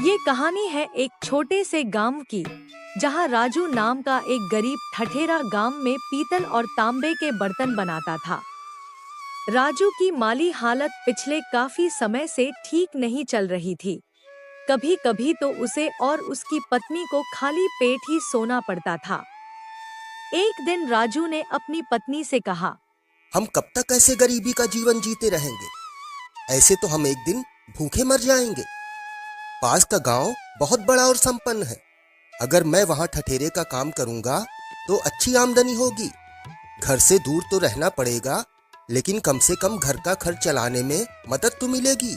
ये कहानी है एक छोटे से गांव की, जहां राजू नाम का एक गरीब ठठेरा गांव में पीतल और तांबे के बर्तन बनाता था। राजू की माली हालत पिछले काफी समय से ठीक नहीं चल रही थी। कभी कभी तो उसे और उसकी पत्नी को खाली पेट ही सोना पड़ता था। एक दिन राजू ने अपनी पत्नी से कहा, हम कब तक ऐसे गरीबी का जीवन जीते रहेंगे? ऐसे तो हम एक दिन भूखे मर जाएंगे। पास का गांव बहुत बड़ा और संपन्न है। अगर मैं वहां ठठेरे का काम करूंगा तो अच्छी आमदनी होगी। घर से दूर तो रहना पड़ेगा, लेकिन कम से कम घर का खर्च चलाने में मदद तो मिलेगी।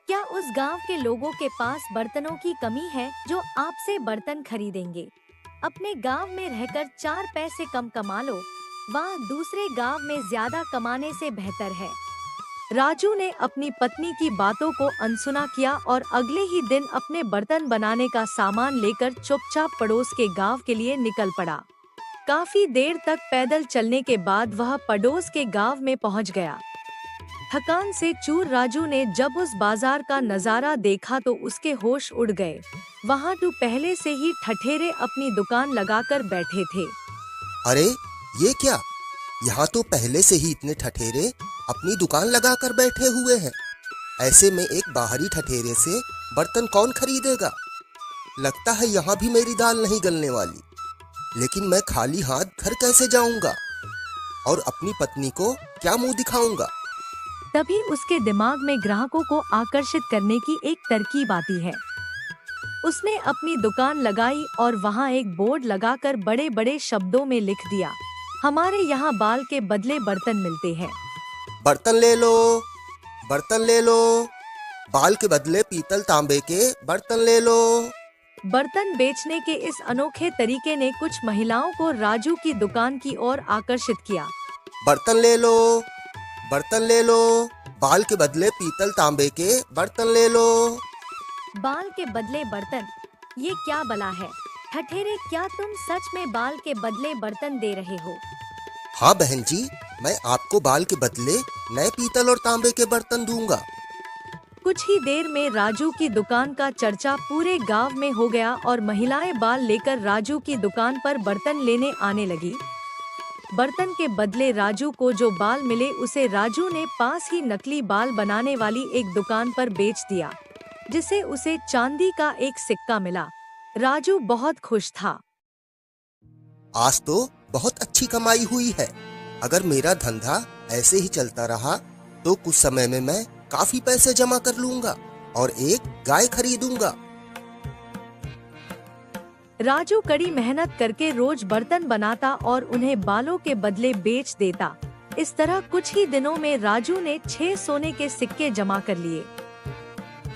क्या उस गांव के लोगों के पास बर्तनों की कमी है जो आपसे बर्तन खरीदेंगे? अपने गांव में रहकर 4 पैसे कम कमा लो, वह दूसरे गांव में ज्यादा कमाने से बेहतर है। राजू ने अपनी पत्नी की बातों को अनसुना किया और अगले ही दिन अपने बर्तन बनाने का सामान लेकर चुपचाप पड़ोस के गांव के लिए निकल पड़ा। काफी देर तक पैदल चलने के बाद वह पड़ोस के गांव में पहुंच गया। थकान से चूर राजू ने जब उस बाजार का नजारा देखा तो उसके होश उड़ गए। वहां तो पहले से ही ठठेरे अपनी दुकान लगाकर बैठे थे। अरे ये क्या? यहाँ तो पहले से ही इतने ठठेरे अपनी दुकान लगाकर बैठे हुए हैं। ऐसे में एक बाहरी ठठेरे से बर्तन कौन खरीदेगा? लगता है यहाँ भी मेरी दाल नहीं गलने वाली। लेकिन मैं खाली हाथ घर कैसे जाऊंगा और अपनी पत्नी को क्या मुंह दिखाऊंगा? तभी उसके दिमाग में ग्राहकों को आकर्षित करने की एक तरकीब आती है। उसने अपनी दुकान लगाई और वहाँ एक बोर्ड लगाकर बड़े बड़े शब्दों में लिख दिया, हमारे यहाँ बाल के बदले बर्तन मिलते हैं। बर्तन ले लो, बर्तन ले लो, बाल के बदले पीतल तांबे के बर्तन ले लो। बर्तन बेचने के इस अनोखे तरीके ने कुछ महिलाओं को राजू की दुकान की ओर आकर्षित किया। बर्तन ले लो, बर्तन ले लो, बाल के बदले पीतल तांबे के बर्तन ले लो। बाल के बदले बर्तन, ये क्या बला है? ठठेरे, क्या तुम सच में बाल के बदले बर्तन दे रहे हो? हाँ बहन जी, मैं आपको बाल के बदले नए पीतल और तांबे के बर्तन दूंगा। कुछ ही देर में राजू की दुकान का चर्चा पूरे गांव में हो गया और महिलाएं बाल लेकर राजू की दुकान पर बर्तन लेने आने लगी। बर्तन के बदले राजू को जो बाल मिले उसे राजू ने पास ही नकली बाल बनाने वाली एक दुकान पर बेच दिया, जिसे उसे चांदी का एक सिक्का मिला। राजू बहुत खुश था। आज तो बहुत अच्छी कमाई हुई है। अगर मेरा धंधा ऐसे ही चलता रहा तो कुछ समय में मैं काफी पैसे जमा कर लूंगा और एक गाय खरीदूंगा। राजू कड़ी मेहनत करके रोज बर्तन बनाता और उन्हें बालों के बदले बेच देता। इस तरह कुछ ही दिनों में राजू ने 6 सोने के सिक्के जमा कर लिए।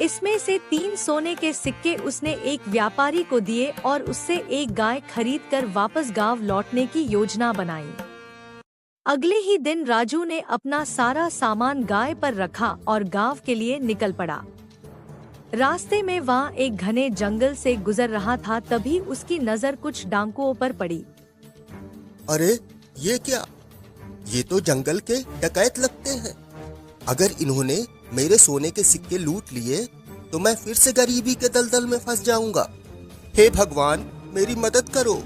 इसमें से 3 सोने के सिक्के उसने एक व्यापारी को दिए और उससे एक गाय खरीदकर वापस गांव लौटने की योजना बनाई। अगले ही दिन राजू ने अपना सारा सामान गाय पर रखा और गांव के लिए निकल पड़ा। रास्ते में वहाँ एक घने जंगल से गुजर रहा था, तभी उसकी नजर कुछ डाकुओं पर पड़ी। अरे ये क्या? ये तो जंगल के डकैत लगते हैं। अगर इन्होंने मेरे सोने के सिक्के लूट लिए तो मैं फिर से गरीबी के दलदल में फंस जाऊंगा। हे भगवान, मेरी मदद करो।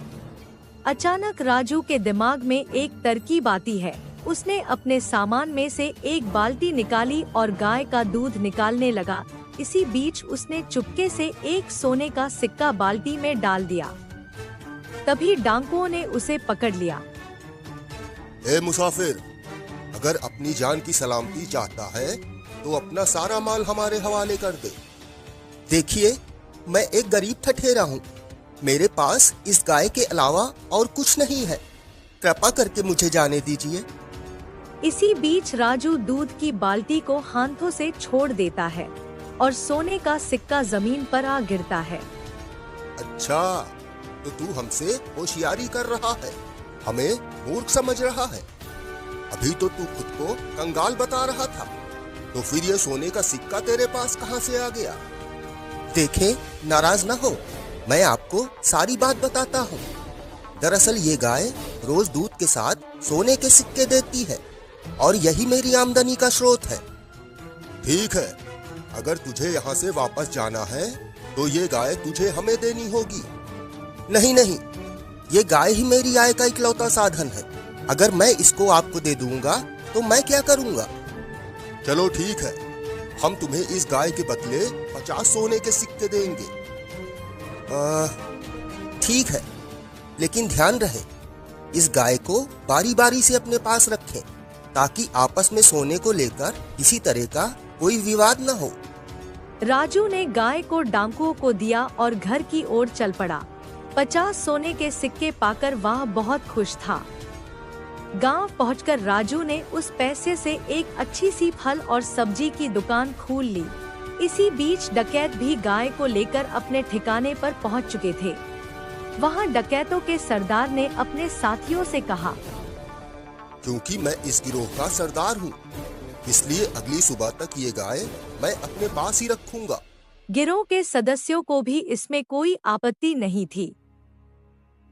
अचानक राजू के दिमाग में एक तरकीब आती है। उसने अपने सामान में से एक बाल्टी निकाली और गाय का दूध निकालने लगा। इसी बीच उसने चुपके से एक सोने का सिक्का बाल्टी में डाल दिया। तभी डाकुओं ने उसे पकड़ लिया। ए मुसाफिर, अगर अपनी जान की सलामती चाहता है तो अपना सारा माल हमारे हवाले कर दे। देखिए, मैं एक गरीब ठठेरा हूँ। मेरे पास इस गाय के अलावा और कुछ नहीं है। कृपा करके मुझे जाने दीजिए। इसी बीच राजू दूध की बाल्टी को हाथों से छोड़ देता है और सोने का सिक्का जमीन पर आ गिरता है। अच्छा, तो तू हमसे होशियारी कर रहा है, हमें मूर्ख समझ रहा है। अभी तो तू खुद को कंगाल बता रहा था, तो फिर ये सोने का सिक्का तेरे पास कहां से आ गया? देखें, नाराज ना हो, मैं आपको सारी बात बताता हूँ। दरअसल ये गाय रोज दूध के साथ सोने के सिक्के देती है और यही मेरी आमदनी का स्रोत है। ठीक है, अगर तुझे यहाँ से वापस जाना है तो ये गाय तुझे हमें देनी होगी। नहीं नहीं, ये गाय ही मेरी आय का इकलौता साधन है। अगर मैं इसको आपको दे दूंगा तो मैं क्या करूंगा? चलो ठीक है, हम तुम्हें इस गाय के बदले 50 सोने के सिक्के देंगे। ठीक है, लेकिन ध्यान रहे इस गाय को बारी बारी से अपने पास रखें, ताकि आपस में सोने को लेकर किसी तरह का कोई विवाद न हो। राजू ने गाय को डाकुओं को दिया और घर की ओर चल पड़ा। 50 सोने के सिक्के पाकर वह बहुत खुश था। गांव पहुंचकर राजू ने उस पैसे से एक अच्छी सी फल और सब्जी की दुकान खोल ली। इसी बीच डकैत भी गाय को लेकर अपने ठिकाने पर पहुंच चुके थे। वहां डकैतों के सरदार ने अपने साथियों से कहा, क्योंकि मैं इस गिरोह का सरदार हूँ, इसलिए अगली सुबह तक ये गाय मैं अपने पास ही रखूंगा। गिरोह के सदस्यों को भी इसमें कोई आपत्ति नहीं थी।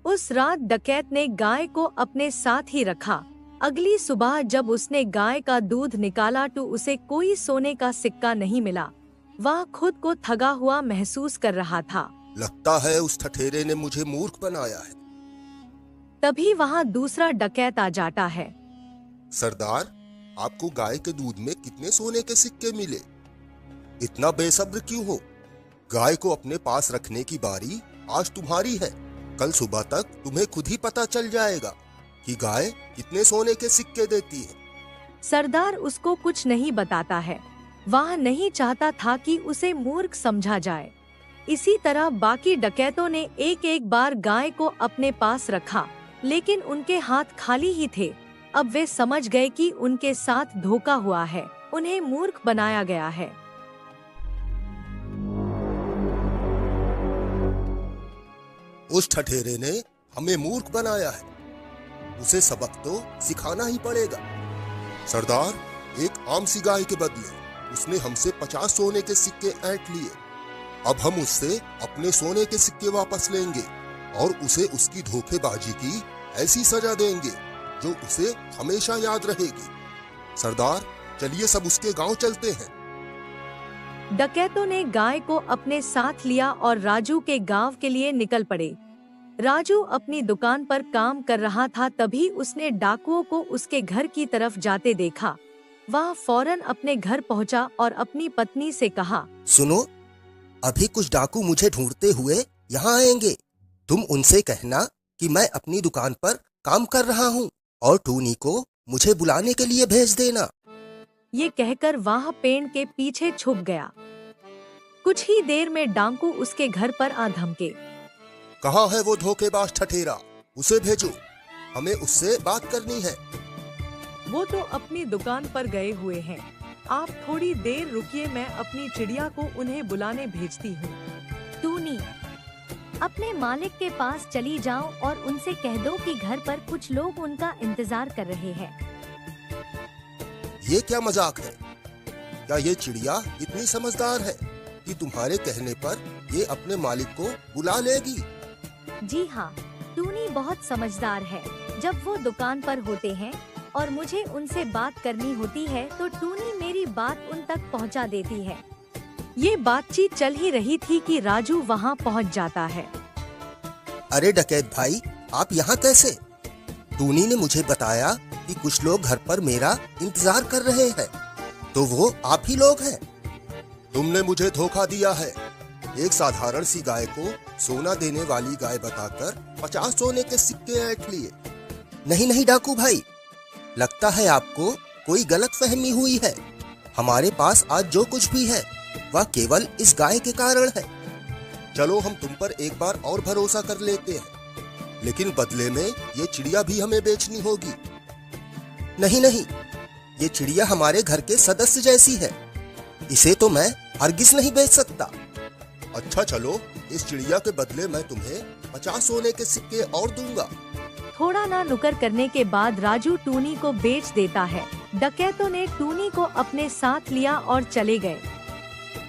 उस रात डकैत ने गाय को अपने साथ ही रखा। अगली सुबह जब उसने गाय का दूध निकाला तो उसे कोई सोने का सिक्का नहीं मिला। वह खुद को ठगा हुआ महसूस कर रहा था। लगता है उस ठठेरे ने मुझे मूर्ख बनाया है। तभी वहाँ दूसरा डकैत आ जाता है। सरदार, आपको गाय के दूध में कितने सोने के सिक्के मिले? इतना बेसब्र क्यों हो? गाय को अपने पास रखने की बारी आज तुम्हारी है। कल सुबह तक तुम्हें खुद ही पता चल जाएगा कि गाय कितने सोने के सिक्के देती है। सरदार उसको कुछ नहीं बताता है। वह नहीं चाहता था कि उसे मूर्ख समझा जाए। इसी तरह बाकी डकैतों ने एक एक बार गाय को अपने पास रखा, लेकिन उनके हाथ खाली ही थे। अब वे समझ गए कि उनके साथ धोखा हुआ है, उन्हें मूर्ख बनाया गया है। उस ठठेरे ने हमें मूर्ख बनाया है, उसे सबक तो सिखाना ही पड़ेगा। सरदार, एक आम सी गाय के बदले उसने हमसे 50 सोने के सिक्के ऐंठ लिए। अब हम उससे अपने सोने के सिक्के वापस लेंगे और उसे उसकी धोखेबाजी की ऐसी सजा देंगे जो उसे हमेशा याद रहेगी। सरदार, चलिए सब उसके गांव चलते हैं। डकैतों ने गाय को अपने साथ लिया और राजू के गांव के लिए निकल पड़े। राजू अपनी दुकान पर काम कर रहा था, तभी उसने डाकुओं को उसके घर की तरफ जाते देखा। वह फौरन अपने घर पहुंचा और अपनी पत्नी से कहा, सुनो, अभी कुछ डाकू मुझे ढूंढते हुए यहाँ आएंगे। तुम उनसे कहना कि मैं अपनी दुकान पर काम कर रहा हूँ और टूनी को मुझे बुलाने के लिए भेज देना। ये कहकर वह पेड़ के पीछे छुप गया। कुछ ही देर में डाकू उसके घर पर आ धमके। कहाँ है वो धोखेबाज ठठेरा? उसे भेजो, हमें उससे बात करनी है। वो तो अपनी दुकान पर गए हुए हैं। आप थोड़ी देर रुकिए, मैं अपनी चिड़िया को उन्हें बुलाने भेजती हूँ। टूनी, अपने मालिक के पास चली जाओ और उनसे कह दो कि घर पर कुछ लोग उनका इंतजार कर रहे हैं। ये क्या मजाक है? क्या ये चिड़िया इतनी समझदार है कि तुम्हारे कहने पर ये अपने मालिक को बुला लेगी? जी हाँ, टूनी बहुत समझदार है। जब वो दुकान पर होते हैं और मुझे उनसे बात करनी होती है तो टूनी मेरी बात उन तक पहुंचा देती है। ये बातचीत चल ही रही थी कि राजू वहां पहुंच जाता है। अरे डकैत भाई, आप यहाँ कैसे? टूनी ने मुझे बताया कि कुछ लोग घर पर मेरा इंतजार कर रहे हैं। तो वो आप ही लोग हैं? तुमने मुझे धोखा दिया है। एक साधारण सी गाय को सोना देने वाली गाय बताकर 50 सोने के सिक्के ऐंठ लिए। नहीं नहीं डाकू भाई, लगता है आपको कोई गलतफहमी हुई है। हमारे पास आज जो कुछ भी है वह केवल इस गाय के कारण है। चलो हम तुम पर एक बार और भरोसा कर लेते हैं, लेकिन बदले में ये चिड़िया भी हमें बेचनी होगी। नहीं नहीं, ये चिड़िया हमारे घर के सदस्य जैसी है, इसे तो मैं हरगिज नहीं बेच सकता। अच्छा चलो, इस चिड़िया के बदले मैं तुम्हें 50 सोने के सिक्के और दूंगा। थोड़ा ना नुकर करने के बाद राजू टूनी को बेच देता है। डकैतों ने टूनी को अपने साथ लिया और चले गए।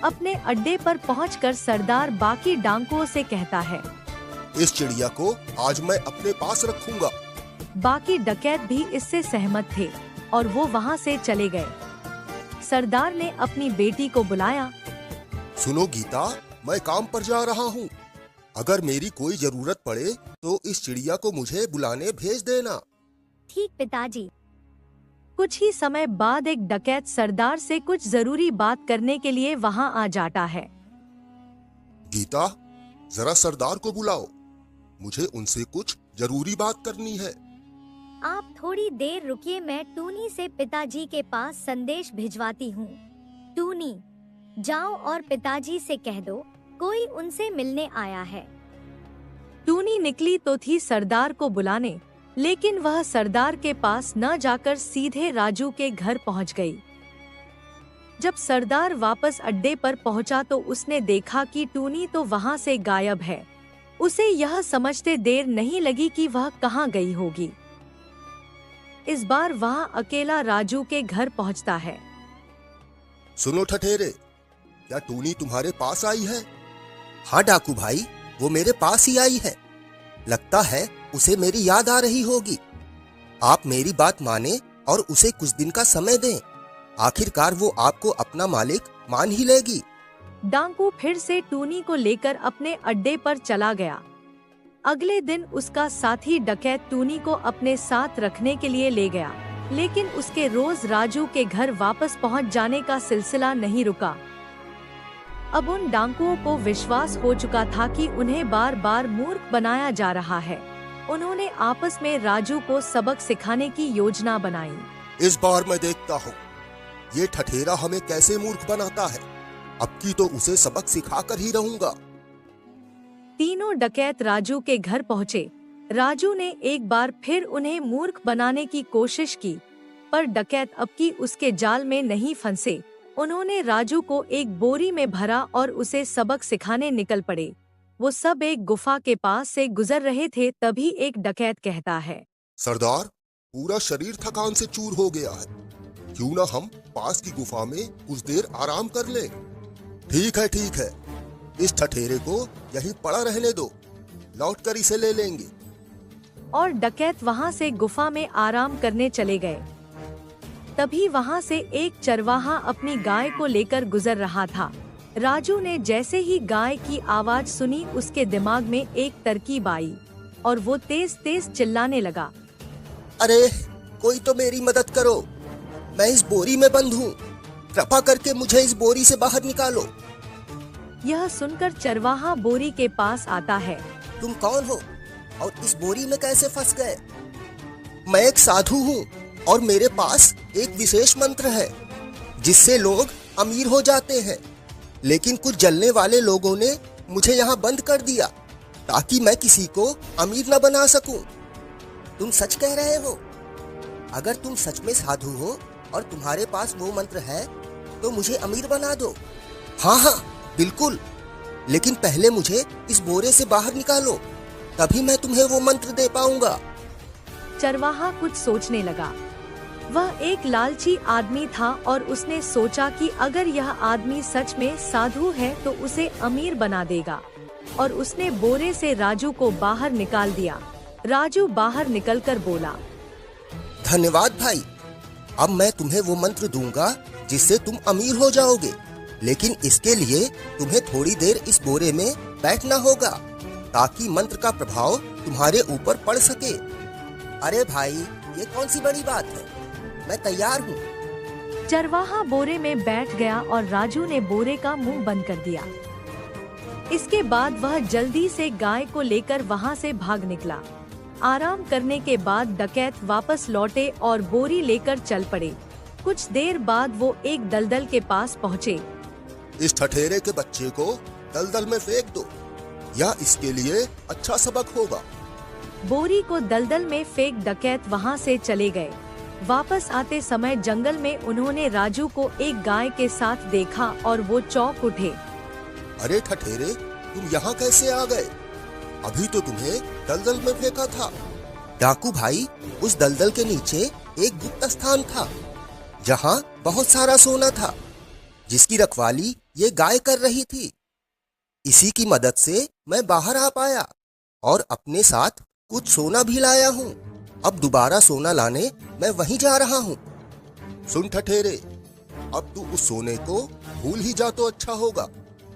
अपने अड्डे पर पहुंचकर सरदार बाकी डाकुओं से कहता है, इस चिड़िया को आज मैं अपने पास रखूंगा। बाकी डकैत भी इससे सहमत थे और वो वहां से चले गए। सरदार ने अपनी बेटी को बुलाया। सुनो गीता, मैं काम पर जा रहा हूँ। अगर मेरी कोई जरूरत पड़े तो इस चिड़िया को मुझे बुलाने भेज देना। ठीक पिताजी। कुछ ही समय बाद एक डकैत सरदार से कुछ जरूरी बात करने के लिए वहां आ जाता है। गीता, जरा सरदार को बुलाओ, मुझे उनसे कुछ जरूरी बात करनी है। आप थोड़ी देर रुकिए, मैं टूनी से पिताजी के पास संदेश भिजवाती हूँ। टूनी, जाओ और पिताजी से कह दो कोई उनसे मिलने आया है। टूनी निकली तो थी सरदार को बुलाने, लेकिन वह सरदार के पास न जाकर सीधे राजू के घर पहुंच गई। जब सरदार वापस अड्डे पर पहुंचा तो उसने देखा कि टूनी तो वहां से गायब है। उसे यह समझते देर नहीं लगी कि वह कहां गई होगी। इस बार वह अकेला राजू के घर पहुंचता है। सुनो ठठेरे, क्या टूनी तुम्हारे पास आई है? हाँ डाकू भाई, वो मेरे पास ही आई है। लगता है उसे मेरी याद आ रही होगी। आप मेरी बात माने और उसे कुछ दिन का समय दें। आखिरकार वो आपको अपना मालिक मान ही लेगी। डाकू फिर से टूनी को लेकर अपने अड्डे पर चला गया। अगले दिन उसका साथी डकैत टूनी को अपने साथ रखने के लिए ले गया, लेकिन उसके रोज राजू के घर वापस पहुंच जाने का सिलसिला नहीं रुका। अब उन डाकुओं को विश्वास हो चुका था कि उन्हें बार बार मूर्ख बनाया जा रहा है। उन्होंने आपस में राजू को सबक सिखाने की योजना बनाई। इस बार मैं देखता हूँ ये ठठेरा हमें कैसे मूर्ख बनाता है। अब की तो उसे सबक सिखाकर ही रहूंगा। तीनों डकैत राजू के घर पहुँचे। राजू ने एक बार फिर उन्हें मूर्ख बनाने की कोशिश की, पर डकैत अब की उसके जाल में नहीं फंसे। उन्होंने राजू को एक बोरी में भरा और उसे सबक सिखाने निकल पड़े। वो सब एक गुफा के पास से गुजर रहे थे, तभी एक डकैत कहता है, सरदार, पूरा शरीर थकान से चूर हो गया है। क्यों ना हम पास की गुफा में कुछ देर आराम कर लें? ठीक है, इस ठठेरे को यहीं पड़ा रहने दो, लौट कर इसे ले लेंगे। और डकैत वहां से गुफा में आराम करने चले गए। तभी वहां से एक चरवाहा अपनी गाय को लेकर गुजर रहा था। राजू ने जैसे ही गाय की आवाज सुनी, उसके दिमाग में एक तरकीब आई और वो तेज तेज चिल्लाने लगा, अरे कोई तो मेरी मदद करो, मैं इस बोरी में बंद हूँ। कृपा करके मुझे इस बोरी से बाहर निकालो। यह सुनकर चरवाहा बोरी के पास आता है। तुम कौन हो और इस बोरी में कैसे फंस गए? मैं एक साधु हूँ और मेरे पास एक विशेष मंत्र है जिससे लोग अमीर हो जाते हैं, लेकिन कुछ जलने वाले लोगों ने मुझे यहाँ बंद कर दिया ताकि मैं किसी को अमीर न बना सकूं। तुम सच कह रहे हो? अगर तुम सच में साधु हो और तुम्हारे पास वो मंत्र है तो मुझे अमीर बना दो। हाँ, बिल्कुल, लेकिन पहले मुझे इस बोरे से बाहर निकालो, तभी मैं तुम्हें वो मंत्र दे पाऊंगा। चरवाहा कुछ सोचने लगा। वह एक लालची आदमी था और उसने सोचा कि अगर यह आदमी सच में साधु है तो उसे अमीर बना देगा, और उसने बोरे से राजू को बाहर निकाल दिया। राजू बाहर निकलकर बोला, धन्यवाद भाई, अब मैं तुम्हें वो मंत्र दूंगा जिससे तुम अमीर हो जाओगे, लेकिन इसके लिए तुम्हें थोड़ी देर इस बोरे में बैठना होगा ताकि मंत्र का प्रभाव तुम्हारे ऊपर पड़ सके। अरे भाई, ये कौन सी बड़ी बात है, मैं तैयार हूँ। चरवाहा बोरे में बैठ गया और राजू ने बोरे का मुंह बंद कर दिया। इसके बाद वह जल्दी से गाय को लेकर वहां से भाग निकला। आराम करने के बाद डकैत वापस लौटे और बोरी लेकर चल पड़े। कुछ देर बाद वो एक दलदल के पास पहुँचे। इस ठठेरे के बच्चे को दलदल में फेंक दो, यह इसके लिए अच्छा सबक होगा। बोरी को दलदल में फेंक डकैत वहां से चले गए। वापस आते समय जंगल में उन्होंने राजू को एक गाय के साथ देखा और वो चौंक उठे। अरे ठठेरे, तुम यहाँ कैसे आ गए? अभी तो तुम्हें दलदल में फेंका था। डाकू भाई, उस दलदल के नीचे एक गुप्त स्थान था जहाँ बहुत सारा सोना था, जिसकी रखवाली ये गाय कर रही थी। इसी की मदद से मैं बाहर आ पाया और अपने साथ कुछ सोना भी लाया हूँ। अब दोबारा सोना लाने मैं वहीं जा रहा हूँ। सुन ठठेरे, अब तू उस सोने को भूल ही जा तो अच्छा होगा।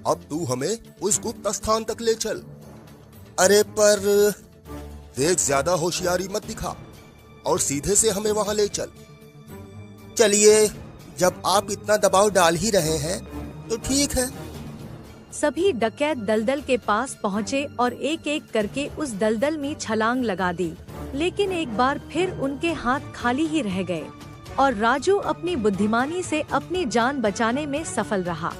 अब तू हमें उस गुप्त स्थान तक ले चल। अरे पर देख, ज्यादा होशियारी मत दिखा और सीधे से हमें वहां ले चल। चलिए, जब आप इतना दबाव डाल ही रहे हैं तो ठीक है। सभी डकैत दलदल के पास पहुँचे और एक एक करके उस दलदल में छलांग लगा दी, लेकिन एक बार फिर उनके हाथ खाली ही रह गए और राजू अपनी बुद्धिमानी से अपनी जान बचाने में सफल रहा।